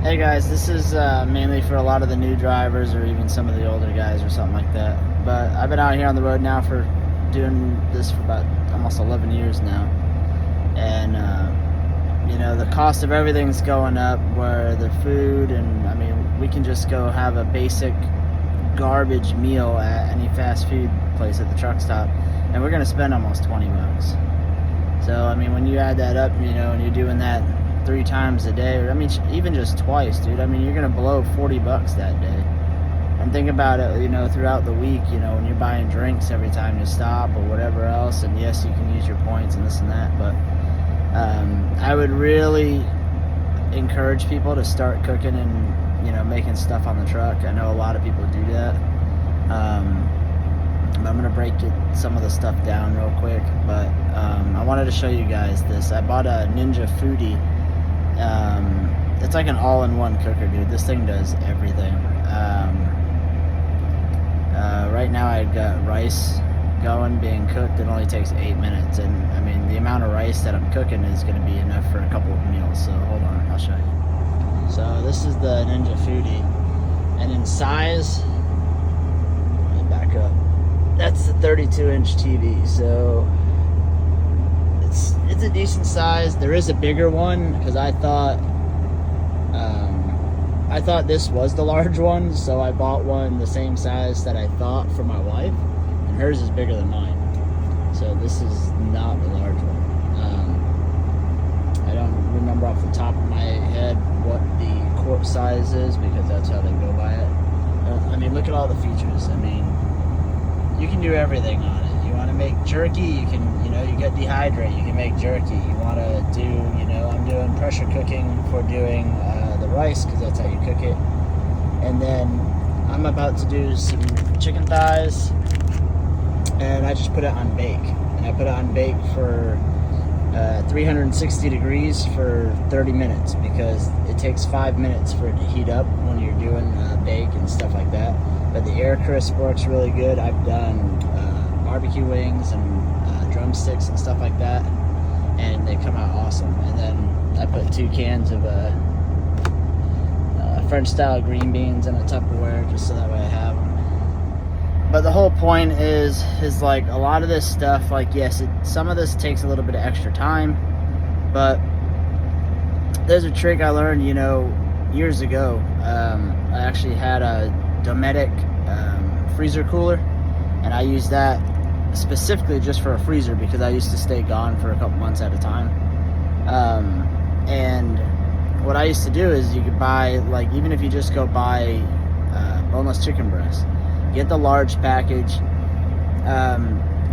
Hey guys, this is mainly for a lot of the new drivers or even some of the older guys or something like that. But I've been out here on the road now for doing this for about almost 11 years now. And, the cost of everything's going up, where the food and, we can just go have a basic garbage meal at any fast food place at the truck stop, and we're going to spend almost 20 bucks. So, when you add that up, and you're doing that 3 times a day, or even just twice, dude, you're gonna blow 40 bucks that day. And think about it, throughout the week, when you're buying drinks every time you stop or whatever else, and yes, you can use your points and this and that, but I would really encourage people to start cooking and making stuff on the truck. I know a lot of people do that. But I'm gonna break some of the stuff down real quick, but I wanted to show you guys this. I bought a Ninja Foodi. It's like an all-in-one cooker, dude. This thing does everything. Right now I got rice going, being cooked. It only takes 8 minutes, and the amount of rice that I'm cooking is going to be enough for a couple of meals. So hold on, I'll show you. So this is the Ninja Foodi, and in size, let me back up. That's the 32-inch TV, so it's a decent size. There is a bigger one because I thought this was the large one, so I bought one the same size that I thought for my wife, and hers is bigger than mine. So this is not the large one. I don't remember off the top of my head what the quart size is because that's how they go by it. Look at all the features. You can do everything on it. You want to make jerky, you can, you get dehydrate, you can make jerky. You want to do, I'm doing pressure cooking for doing the rice because that's how you cook it. And then I'm about to do some chicken thighs, and I just put it on bake. And I put it on bake for 360 degrees for 30 minutes because it takes 5 minutes for it to heat up when you're doing bake and stuff like that. But the air crisp works really good. I've done barbecue wings and drumsticks and stuff like that, and they come out awesome. And then I put 2 cans of French style green beans in a Tupperware just so that way I have them. But the whole point is like a lot of this stuff, like yes, some of this takes a little bit of extra time, but there's a trick I learned years ago. I actually had a Dometic freezer cooler, and I used that specifically just for a freezer because I used to stay gone for a couple months at a time. And what I used to do is you could buy, like, even if you just go buy boneless chicken breast, get the large package.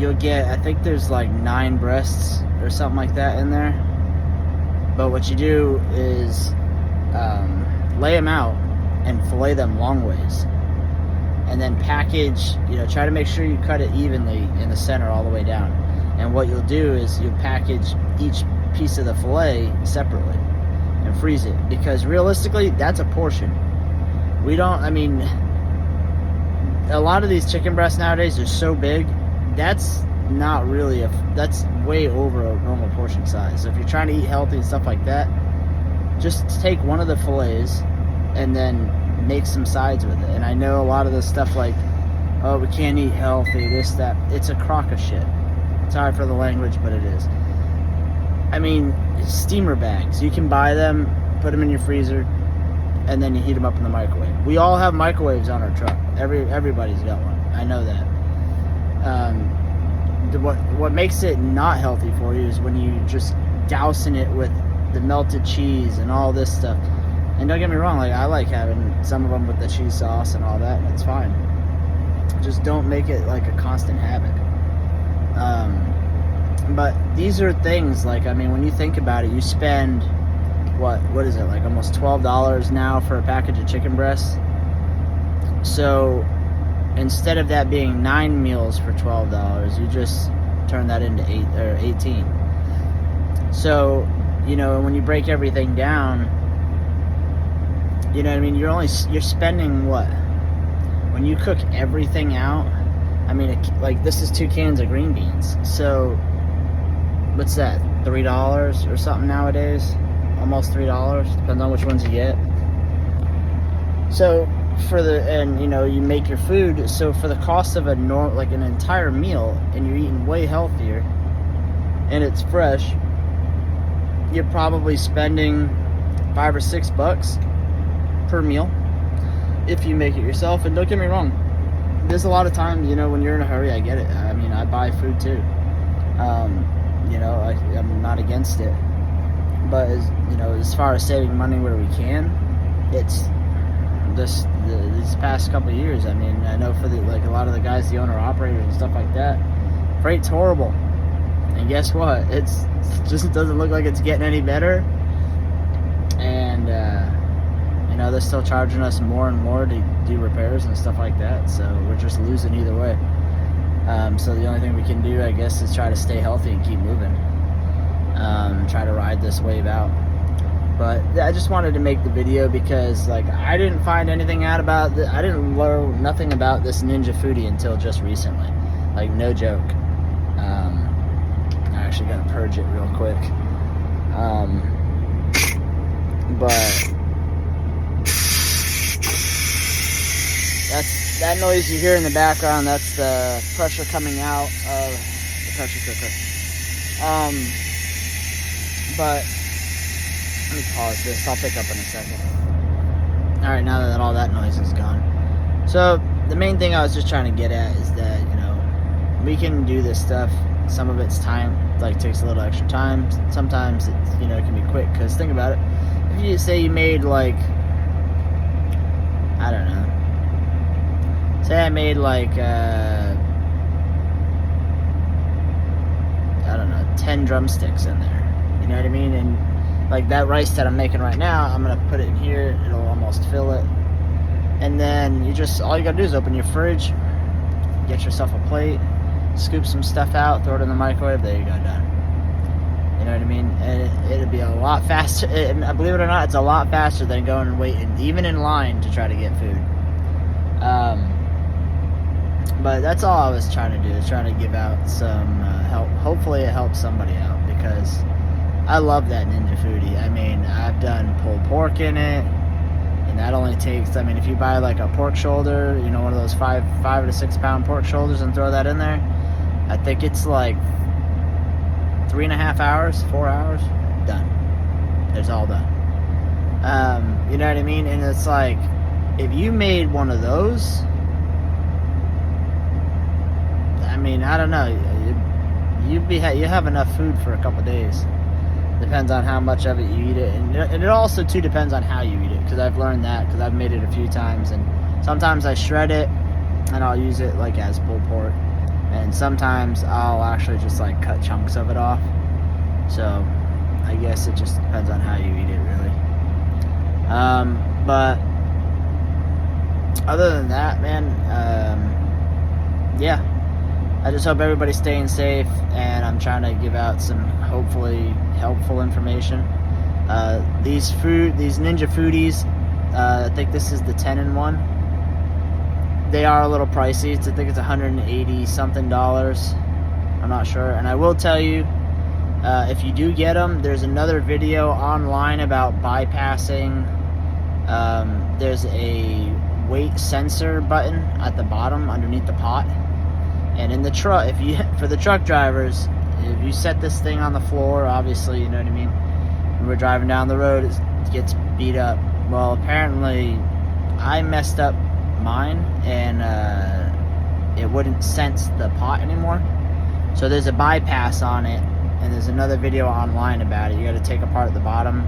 You'll get, I think there's like 9 breasts or something like that in there. But what you do is lay them out and fillet them long ways, and then package, try to make sure you cut it evenly in the center all the way down. And what you'll do is you'll package each piece of the fillet separately and freeze it, because realistically that's a portion. A lot of these chicken breasts nowadays are so big, that's not really that's way over a normal portion size. So if you're trying to eat healthy and stuff like that, just take one of the fillets and then make some sides with it. And I know a lot of this stuff like, oh, we can't eat healthy, this, that, it's a crock of shit. Sorry for the language, but it is. Steamer bags, you can buy them, put them in your freezer, and then you heat them up in the microwave. We all have microwaves on our truck. Everybody's got one. I know that. What makes it not healthy for you is when you just dousing it with the melted cheese and all this stuff. And don't get me wrong, like, I like having some of them with the cheese sauce and all that, and it's fine. Just don't make it like a constant habit. But these are things, like, when you think about it, you spend, what is it, like almost $12 now for a package of chicken breasts. So instead of that being 9 meals for $12, you just turn that into 8 or 18. So, when you break everything down, you're spending what? When you cook everything out, like this is 2 cans of green beans. So what's that? $3 or something nowadays? Almost $3, depends on which ones you get. So you make your food. So for the cost of an entire meal, and you're eating way healthier, and it's fresh, you're probably spending $5 or $6 per meal if you make it yourself. And don't get me wrong, there's a lot of time, when you're in a hurry, I get it. I mean, I buy food too. I'm not against it. But as far as saving money where we can, it's these past couple of years. I mean, I know for a lot of the guys, the owner operators and stuff like that, freight's horrible. And guess what? It just doesn't look like it's getting any better. And they're still charging us more and more to do repairs and stuff like that. So we're just losing either way. So the only thing we can do, I guess, is try to stay healthy and keep moving. Try to ride this wave out. But I just wanted to make the video because I didn't find anything out about I didn't learn nothing about this Ninja Foodi until just recently. No joke. I actually gotta purge it real quick. But that noise you hear in the background, that's the pressure coming out of the pressure cooker. But let me pause this. I'll pick up in a second. Alright, now that all that noise is gone. So, the main thing I was just trying to get at is that, we can do this stuff. Some of it's time, takes a little extra time. Sometimes it can be quick. Because think about it. If you say you made, I don't know. Say I made, I don't know, 10 drumsticks in there. You know what I mean? And that rice that I'm making right now, I'm gonna put it in here. It'll almost fill it. And then all you gotta do is open your fridge, get yourself a plate, scoop some stuff out, throw it in the microwave. There you go, done. You know what I mean? And it'll be a lot faster. And believe it or not, it's a lot faster than going and waiting, even in line, to try to get food. But that's all I was trying to do, is trying to give out some help. Hopefully it helps somebody out, because I love that Ninja Foodi. I mean, I've done pulled pork in it, and that only takes, if you buy a pork shoulder, one of those 5 to 6 pound pork shoulders, and throw that in there, I think it's 3.5 hours, 4 hours, done. It's all done. You know what I mean? And it's if you made one of those, I don't know, you have enough food for a couple days. Depends on how much of it you eat it, and it also too depends on how you eat it, because I've learned that, because I've made it a few times. And sometimes I shred it and I'll use it as pulled pork, and sometimes I'll actually just cut chunks of it off. So I guess it just depends on how you eat it, really. But other than that, man, yeah, I just hope everybody's staying safe, and I'm trying to give out some hopefully helpful information. These Ninja Foodis, I think this is the 10-in-1. They are a little pricey. I think it's $180 something. I'm not sure. And I will tell you, if you do get them, there's another video online about bypassing. There's a weight sensor button at the bottom underneath the pot. And in the truck, for the truck drivers, if you set this thing on the floor, obviously, you know what I mean, when we're driving down the road, it gets beat up. Well, apparently, I messed up mine, and it wouldn't sense the pot anymore. So there's a bypass on it, and there's another video online about it. You got to take apart the bottom,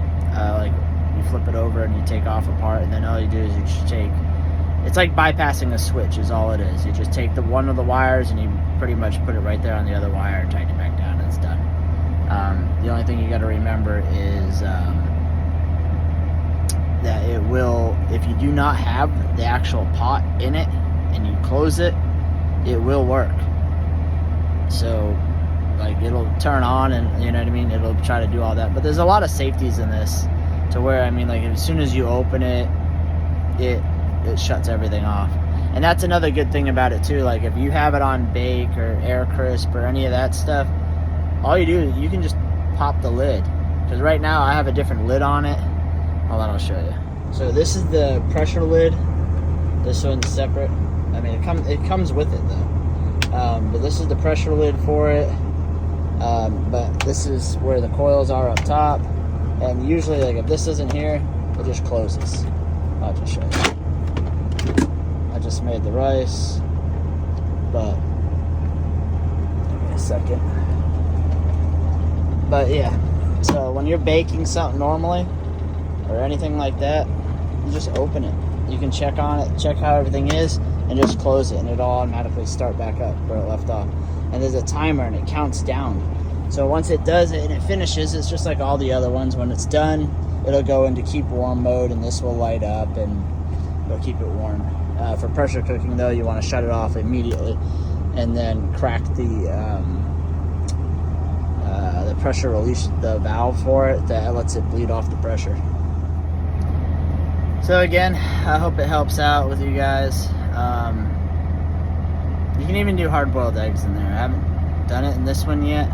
you flip it over and you take off a part, and then all you do is you just it's like bypassing a switch is all it is. You just take one of the wires and you pretty much put it right there on the other wire and tighten it back down, and it's done. The only thing you got to remember is that it will, if you do not have the actual pot in it and you close it, it will work. So it'll turn on, and you know what I mean, it'll try to do all that. But there's a lot of safeties in this, to where as soon as you open it, it shuts everything off. And that's another good thing about it too. If you have it on bake or air crisp or any of that stuff, all you do is you can just pop the lid. Because right now I have a different lid on it. Hold on, I'll show you. So this is the pressure lid. This one's separate. I mean, it comes with it though. But this is the pressure lid for it. But this is where the coils are up top. And usually, like, if this isn't here, it just closes. I'll just show you. I just made the rice, but give me a second. But yeah, so when you're baking something normally or anything like that, you just open it. You can check on it, check how everything is, and just close it, and it'll automatically start back up where it left off. And there's a timer, and it counts down. So once it does it and it finishes, it's just like all the other ones. When it's done, it'll go into keep warm mode, and this will light up and it'll keep it warm. For pressure cooking though, you want to shut it off immediately and then crack the pressure release, the valve for it that lets it bleed off the pressure. So again, I hope it helps out with you guys. You can even do hard-boiled eggs in there. I haven't done it in this one yet.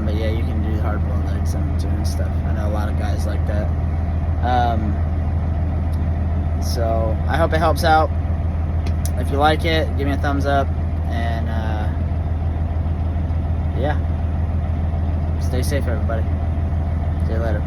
But yeah, you can do hard-boiled eggs in it too and stuff. I know a lot of guys like that. So I hope it helps out. If you like it, give me a thumbs up. And yeah, stay safe, everybody. See you later.